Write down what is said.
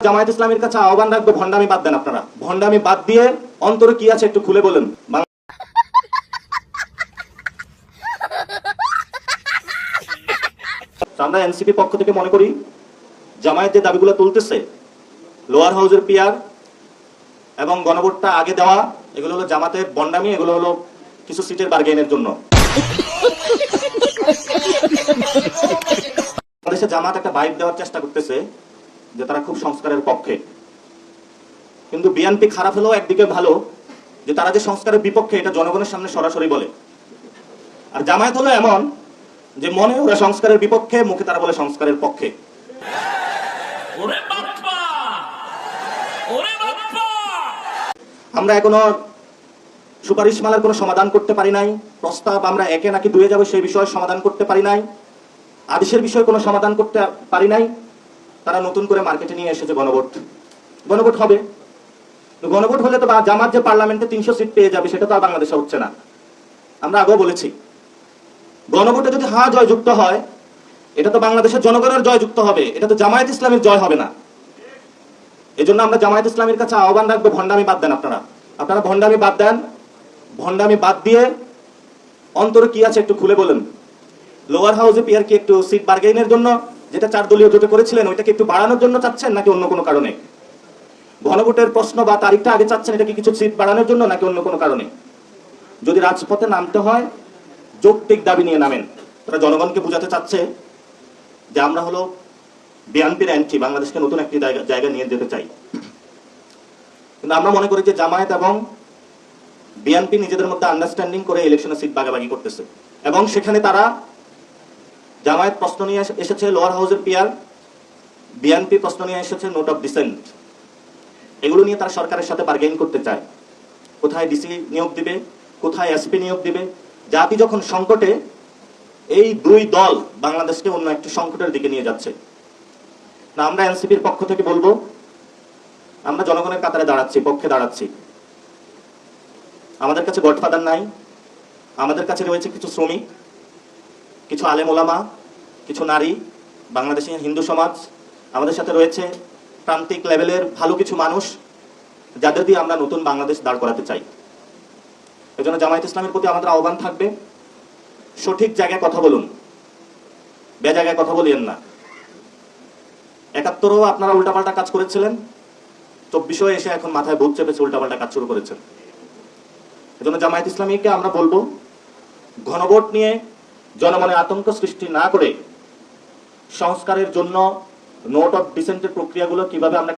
জামায়াত ইসলামীর কাছে আহ্বান রাখবো, ভণ্ডামি বাদ দেন। আপনারা ভণ্ডামি বাদ দিয়ে অন্তরে কি আছে একটু খুলে বলেন। আমরা এনসিপি পক্ষ থেকে মনে করি জামায়াত যে দাবিগুলো তুলতেছে, লোয়ার হাউসের পিয়ার এবং গণভোটটা আগে দেওয়া, এগুলো হলো জামাতের ভণ্ডামি, এগুলো হলো কিছু সিটের বার্গেনের জন্য। বাংলাদেশে জামাত একটা ভাইব দেওয়ার চেষ্টা করতেছে যে তারা খুব সংস্কারের পক্ষে, কিন্তু বিএনপি খারাপ হলেও একদিকে ভালো যে তারা যে সংস্কারের বিপক্ষে এটা জনগণের সামনে সরাসরি বলে। আর জামায়াত হলো এমন যে মনে ওরা সংস্কারের বিপক্ষে, মুখে তারা বলে সংস্কারের পক্ষে। আমরা এখনো সুপারিশমালার কোনো সমাধান করতে পারি নাই, প্রস্তাব আমরা একে নাকি দুয়ে যাবে সেই বিষয়ে সমাধান করতে পারি নাই, আদেশের বিষয়ে কোনো সমাধান করতে পারি নাই। তারা নতুন করে মার্কেটে নিয়ে এসেছে গণভোট। গণভোট হবে, গণভোট হলে তো জামাত যে পার্লামেন্টে 300 সিট পেয়ে যাবে সেটা তো আর বাংলাদেশে হচ্ছে না। আমরা আগেও বলেছি গণভোটে যদি হ্যাঁ জয়যুক্ত হয় এটা তো বাংলাদেশের জনগণের জয়যুক্ত হবে, এটা তো জামায়াত ইসলামের জয় হবে না। এজন্য আমরা জামায়াত ইসলামীর কাছে আহ্বান রাখবো, ভণ্ডামি বাদ দেন। আপনারা ভণ্ডামি বাদ দেন। ভণ্ডামি বাদ দিয়ে অন্তরে কি আছে একটু খুলে বলেন। লোয়ার হাউসে পিয়ার কি একটু সিট বার্গেইনের জন্য, যেটা 4 দলীয় জোটে করেছিলেন, ওইটাকে একটু বাড়ানোর জন্য চাচ্ছেন নাকি অন্য কোনো কারণে? গণভোটের প্রশ্ন বা তারিখটা আগে চাচ্ছেন, এটা কি কিছু সিট বাড়ানোর জন্য নাকি অন্য কোনো কারণে? যদি রাজপথে নামতে হয় যৌক্তিক দাবি নিয়ে নামেন। তারা জনগণকে বোঝাতে চাচ্ছে যে আমরা হলো বিএনপির অ্যান্টি, বাংলাদেশকে নতুন একটি জায়গা নিয়ে যেতে চাই। কিন্তু আমরা মনে করি যে জামায়াত এবং বিএনপি নিজেদের মধ্যে আন্ডারস্ট্যান্ডিং করে ইলেকশনে সিট ভাগাভাগি করতেছে, এবং সেখানে তারা জামায়াত প্রশ্ন নিয়ে এসেছে লোয়ার হাউসের পিয়ার, বিএনপি প্রশ্ন নিয়ে এসেছে নোট অফ ডিসেন্ট। এগুলো নিয়ে তারা সরকারের সাথে বার্গেইন করতে চায়। কোথায় ডিসি নিয়োগ দিবে, কোথায় এসপি নিয়োগ দিবে। জাতি যখন সংকটে, এই দুই দল বাংলাদেশকে অন্য একটি সংকটের দিকে নিয়ে যাচ্ছে। না, আমরা এনসিপির পক্ষ থেকে বলবো আমরা জনগণের কাতারে দাঁড়াচ্ছি, পক্ষে দাঁড়াচ্ছি। আমাদের কাছে গডফাদার নাই, আমাদের কাছে রয়েছে কিছু শ্রমিক, কিছু আলেম ওলামা, কিছু নারী, বাংলাদেশের হিন্দু সমাজ, আমাদের সাথে রয়েছে প্রান্তিক লেভেলের ভালো কিছু মানুষ, যাদের দিয়ে আমরা নতুন বাংলাদেশ দাঁড় করাতে চাই। এজন্য জামায়াত ইসলামের প্রতি আমাদের আহ্বান থাকবে, সঠিক জায়গায় কথা বলুন, বে জায়গায় কথা বলিয়েন না। 71ও আপনারা উল্টাপাল্টা কাজ করেছিলেন, 24 এসে এখন মাথায় ভূত চেপেছে উল্টাপাল্টা কাজ শুরু করেছেন। এজন্য জামায়াত ইসলামীকে আমরা বলবো গণভোট নিয়ে জনমনে আতঙ্ক সৃষ্টি না করে সংস্কারের জন্য নোট অফ ডিসেন্টের প্রক্রিয়াগুলো কিভাবে আমরা